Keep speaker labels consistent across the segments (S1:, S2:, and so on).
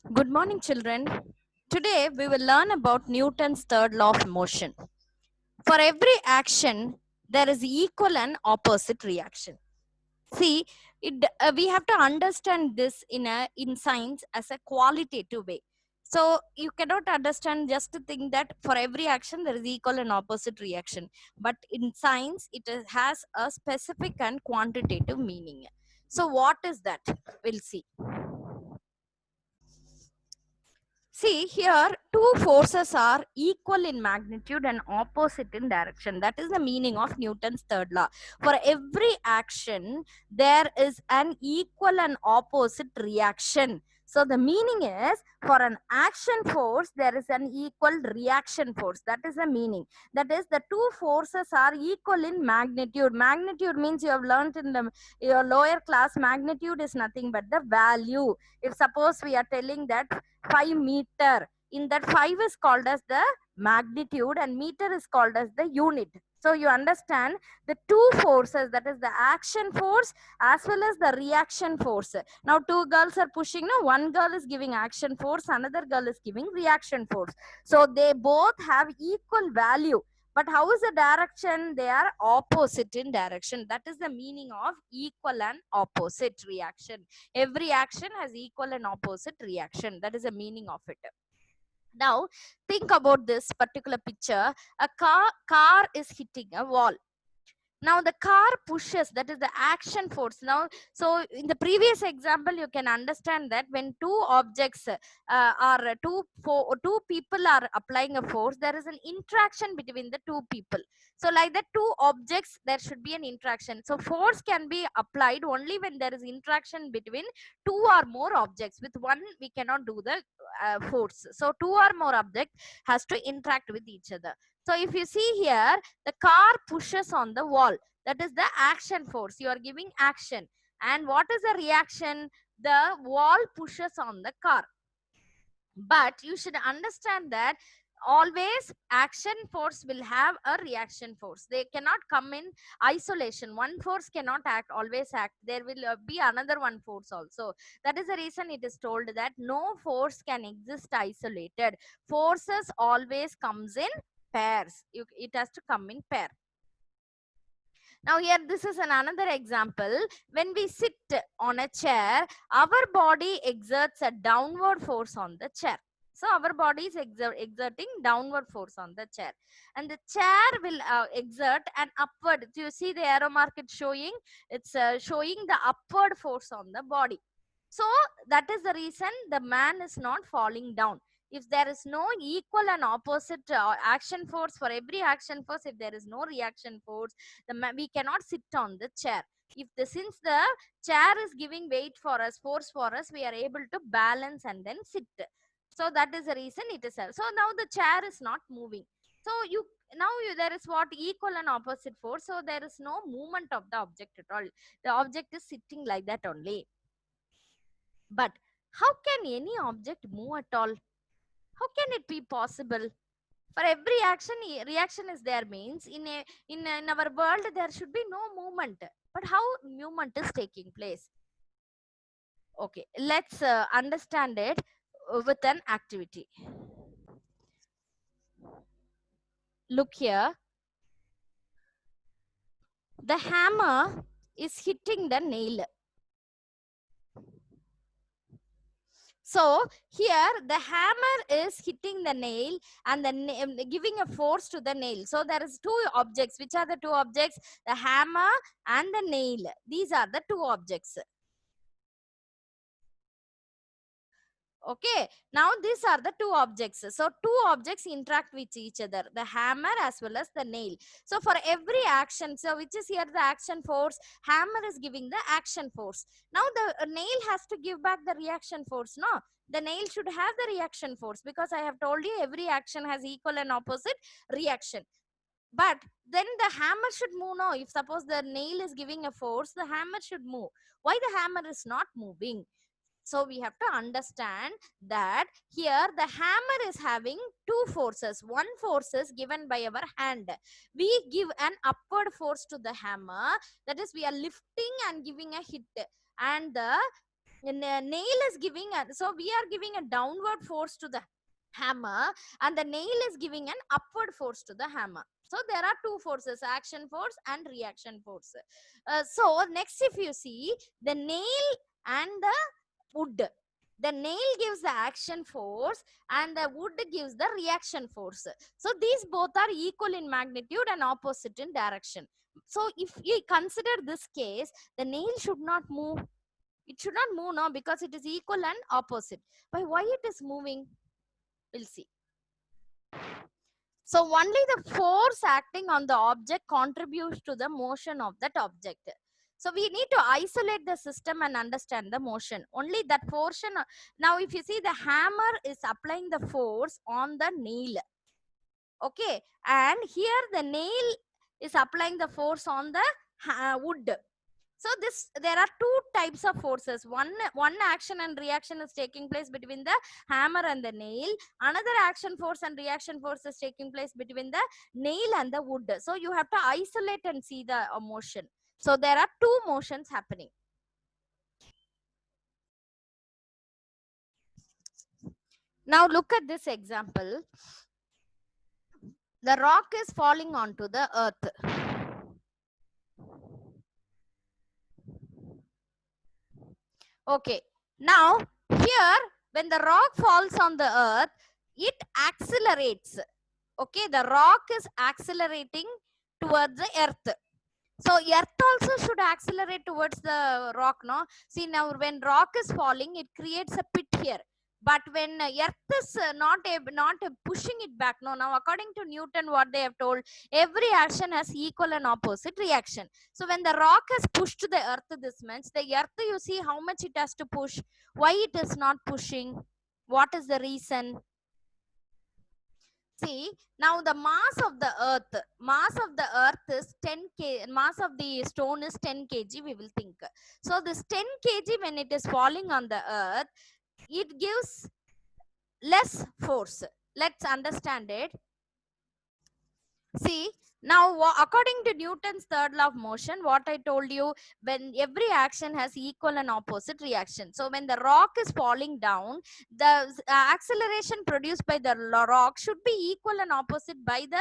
S1: Good morning, children. Today we will learn about Newton's third law of motion. For every action, there is equal and opposite reaction. See, we have to understand this in science as a qualitative way. So you cannot understand just to think that for every action there is equal and opposite reaction. But in science, has a specific and quantitative meaning. So what is that? We'll see. See here, two forces are equal in magnitude and opposite in direction. That is the meaning of Newton's third law. For every action, there is an equal and opposite reaction. So the meaning is for an action force, there is an equal reaction force. That is the meaning. That is, the two forces are equal in magnitude. Magnitude means you have learned in your lower class, magnitude is nothing but the value. If suppose we are telling that 5 meter, in that 5 is called as the magnitude and meter is called as the unit. So you understand the two forces, that is the action force as well as the reaction force. Now two girls are pushing, no, one girl is giving action force, another girl is giving reaction force. So they both have equal value, but how is the direction? They are opposite in direction. That is the meaning of equal and opposite reaction. Every action has equal and opposite reaction. That is the meaning of it. Now think about this particular picture. A car is hitting a wall. Now the car pushes, that is the action force. Now, so in the previous example you can understand that when two objects are two people are applying a force, there is an interaction between the two people. So like the two objects, there should be an interaction. So force can be applied only when there is interaction between two or more objects. With one we cannot do the force. So two or more objects has to interact with each other. So if you see here, the car pushes on the wall. That is the action force. You are giving action. And what is the reaction? The wall pushes on the car. But you should understand that always action force will have a reaction force. They cannot come in isolation. One force cannot always act. There will be another one force also. That is the reason it is told that no force can exist isolated. Forces always comes in pairs. It has to come in pair. Now here this is another example. When we sit on a chair, our body exerts a downward force on the chair. So our body is exerting downward force on the chair, and the chair will exert an upward. Do you see the arrow mark it's showing? It's showing the upward force on the body. So that is the reason the man is not falling down. If there is no equal and opposite action force, for every action force, if there is no reaction force, we cannot sit on the chair. If since the chair is giving weight for us, force for us, we are able to balance and then sit. So that is the reason it is. So now the chair is not moving. So there is what equal and opposite force. So there is no movement of the object at all. The object is sitting like that only. But how can any object move at all? How can it be possible? For every action, reaction is there, means in our world there should be no movement. But how movement is taking place? Okay, let's understand it with an activity. Look here. The hammer is hitting the nail. So here the hammer is hitting the nail and giving a force to the nail. So there is two objects. Which are the two objects? The hammer and the nail. These are the two objects. Okay, now these are the two objects. So two objects interact with each other, the hammer as well as the nail. So for every action, so which is here the action force, hammer is giving the action force. Now the nail has to give back the reaction force. No, the nail should have the reaction force, because I have told you every action has equal and opposite reaction. But then the hammer should move. No, if suppose the nail is giving a force, the hammer should move. Why the hammer is not moving? So we have to understand that here the hammer is having two forces. One force is given by our hand. We give an upward force to the hammer. That is, we are lifting and giving a hit. And the nail is giving so we are giving a downward force to the hammer, and the nail is giving an upward force to the hammer. So there are two forces, action force and reaction force. So next, if you see the nail and the wood, the nail gives the action force and the wood gives the reaction force. So these both are equal in magnitude and opposite in direction. So if you consider this case, the nail should not move. It should not move now because it is equal and opposite. But why it is moving? We'll see. So only the force acting on the object contributes to the motion of that object. So we need to isolate the system and understand the motion. Only that portion. Now if you see, the hammer is applying the force on the nail. Okay. And here the nail is applying the force on the wood. So there are two types of forces. One action and reaction is taking place between the hammer and the nail. Another action force and reaction force is taking place between the nail and the wood. So you have to isolate and see the motion. So there are two motions happening. Now look at this example. The rock is falling onto the earth. Okay. Now here, when the rock falls on the earth, it accelerates. Okay, the rock is accelerating towards the earth. So earth also should accelerate towards the rock, no? See, now when rock is falling, it creates a pit here. But when earth is not pushing it back, no. Now according to Newton, what they have told, every action has equal and opposite reaction. So when the rock has pushed the earth, this means the earth, you see how much it has to push. Why it is not pushing? What is the reason? See, now the mass of the earth is 10 kg, mass of the stone is 10 kg, we will think. So this 10 kg, when it is falling on the earth, it gives less force. Let's understand it. See, now according to Newton's third law of motion, what I told you, when every action has equal and opposite reaction. So when the rock is falling down, the acceleration produced by the rock should be equal and opposite by the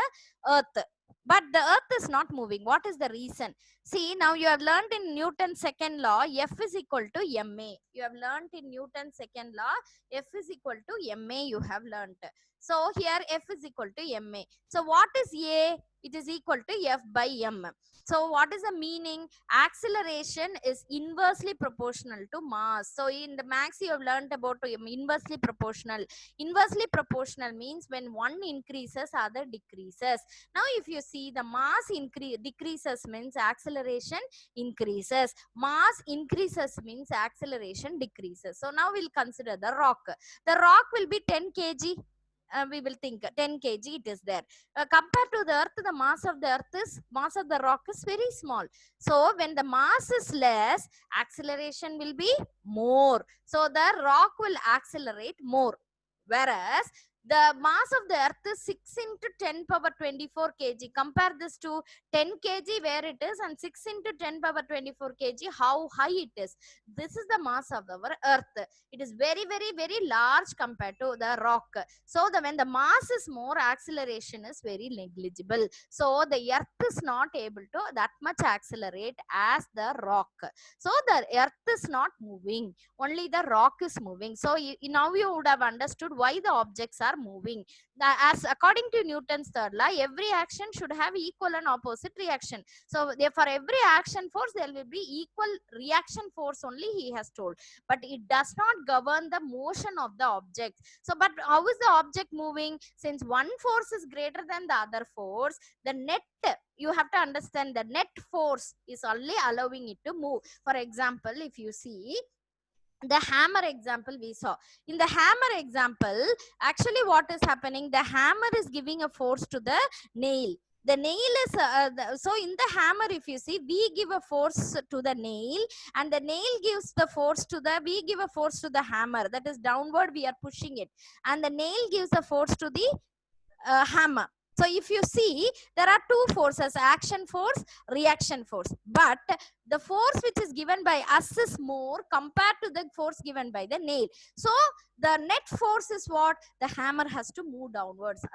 S1: earth. But the earth is not moving. What is the reason? See, now you have learned in Newton's second law, F is equal to ma. You have learned in Newton's second law, F is equal to ma, you have learned. So here F is equal to ma. So what is A? It is equal to F by m. So what is the meaning? Acceleration is inversely proportional to mass. So in the max you have learned about inversely proportional. Inversely proportional means when one increases, other decreases. Now if you see, the mass decreases means acceleration increases. Mass increases means acceleration decreases. So now we'll consider the rock. The rock will be 10 kg. We will think 10 kg it is there. Compared to the earth, the mass of the rock is very small. So when the mass is less, acceleration will be more. So the rock will accelerate more. Whereas the mass of the earth is 6 into 10 power 24 kg. Compare this to 10 kg where it is, and 6 into 10 power 24 kg how high it is. This is the mass of our earth. It is very, very, very large compared to the rock. So when the mass is more, acceleration is very negligible. So the earth is not able to that much accelerate as the rock. So the earth is not moving, only the rock is moving. So now you would have understood why the objects are moving. As according to Newton's third law, every action should have equal and opposite reaction. So for every action force, there will be equal reaction force only, he has told. But it does not govern the motion of the object. So but how is the object moving? Since one force is greater than the other force, the net, you have to understand, the net force is only allowing it to move. For example, if you see the hammer example we saw, in the hammer example, actually what is happening, the hammer is giving a force to the nail. The nail is so in the hammer, if you see, we give a force to the nail, and the nail gives the force to the, we give a force to the hammer, that is downward we are pushing it, and the nail gives a force to the hammer. So if you see, there are two forces, action force, reaction force. But the force which is given by us is more compared to the force given by the nail. So the net force is what? The hammer has to move downwards.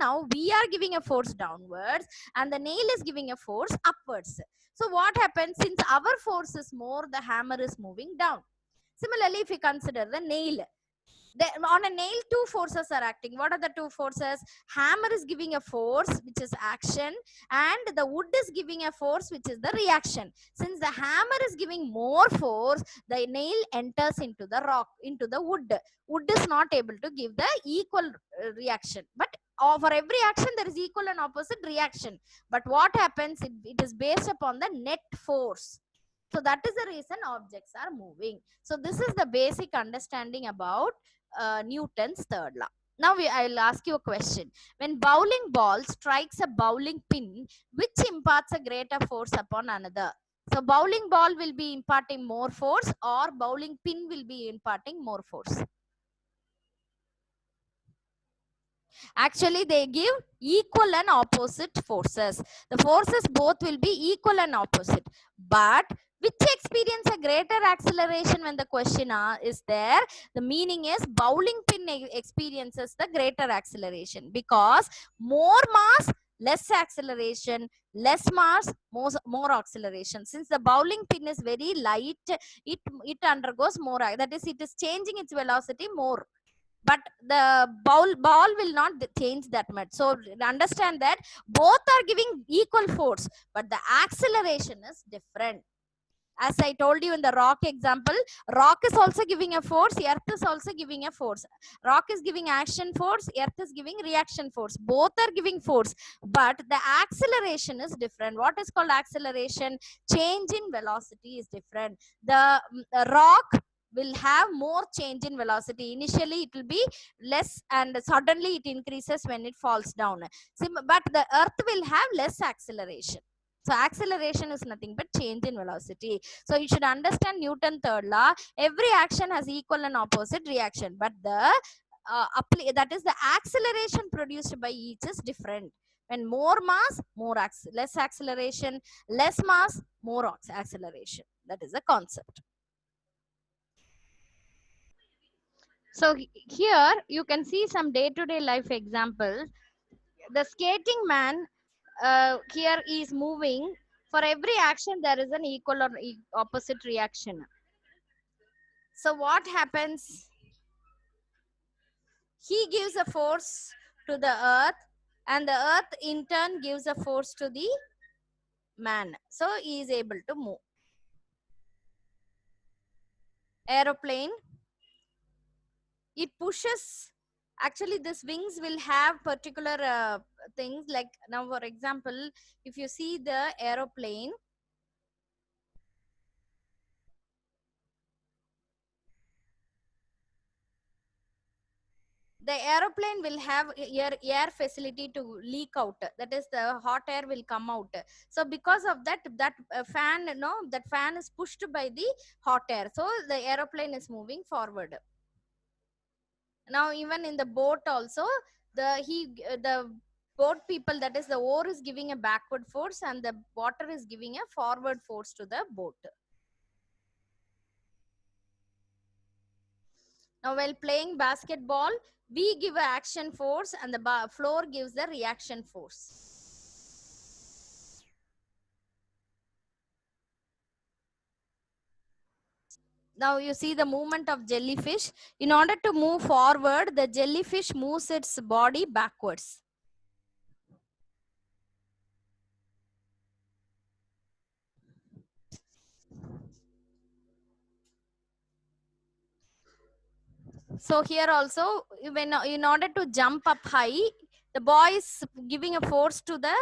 S1: Now we are giving a force downwards and the nail is giving a force upwards. So what happens? Since our force is more, the hammer is moving down. Similarly, if you consider the nail, on a nail, two forces are acting. What are the two forces? Hammer is giving a force which is action, and the wood is giving a force which is the reaction. Since the hammer is giving more force, the nail enters into the rock, into the wood. Wood is not able to give the equal reaction, but for every action there is equal and opposite reaction. But what happens? It is based upon the net force. So that is the reason objects are moving. So this is the basic understanding about Newton's third law. Now I'll ask you a question. When bowling ball strikes a bowling pin, which imparts a greater force upon another? So bowling ball will be imparting more force, or bowling pin will be imparting more force? Actually, they give equal and opposite forces. The forces both will be equal and opposite. But which experience a greater acceleration when the question is there? The meaning is bowling pin experiences the greater acceleration, because more mass, less acceleration, less mass, more acceleration. Since the bowling pin is very light, it undergoes more, that is, it is changing its velocity more, but the ball will not change that much. So understand that both are giving equal force, but the acceleration is different. As I told you in the rock example, rock is also giving a force, earth is also giving a force. Rock is giving action force, earth is giving reaction force. Both are giving force, but the acceleration is different. What is called acceleration? Change in velocity is different. The rock will have more change in velocity. Initially it will be less and suddenly it increases when it falls down. But the earth will have less acceleration. So acceleration is nothing but change in velocity. So you should understand Newton's third law. Every action has equal and opposite reaction, but the that is the acceleration produced by each is different. When more mass, less acceleration, less mass, more acceleration. That is the concept. So here you can see some day-to-day life examples. The skating man here is moving. For every action there is an equal or opposite reaction. So what happens? He gives a force to the earth, and the earth in turn gives a force to the man. So he is able to move. Aeroplane, it pushes. Actually, this wings will have particular things, like now for example, if you see the aeroplane, the aeroplane will have air facility to leak out, that is the hot air will come out. So because of that, fan, no, that fan is pushed by the hot air, so the aeroplane is moving forward. Now even in the boat also, the boat people, that is the oar is giving a backward force and the water is giving a forward force to the boat. Now while playing basketball, we give a action force and the floor gives the reaction force. Now you see the movement of jellyfish. In order to move forward, the jellyfish moves its body backwards. So here also, when in order to jump up high, the boy is giving a force to the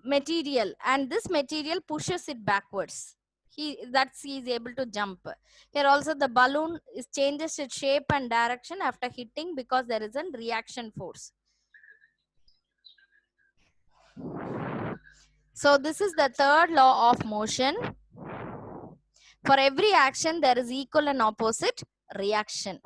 S1: material, and this material pushes it backwards. He is able to jump. Here also the balloon changes its shape and direction after hitting, because there is a reaction force. So this is the third law of motion. For every action there is equal and opposite reaction.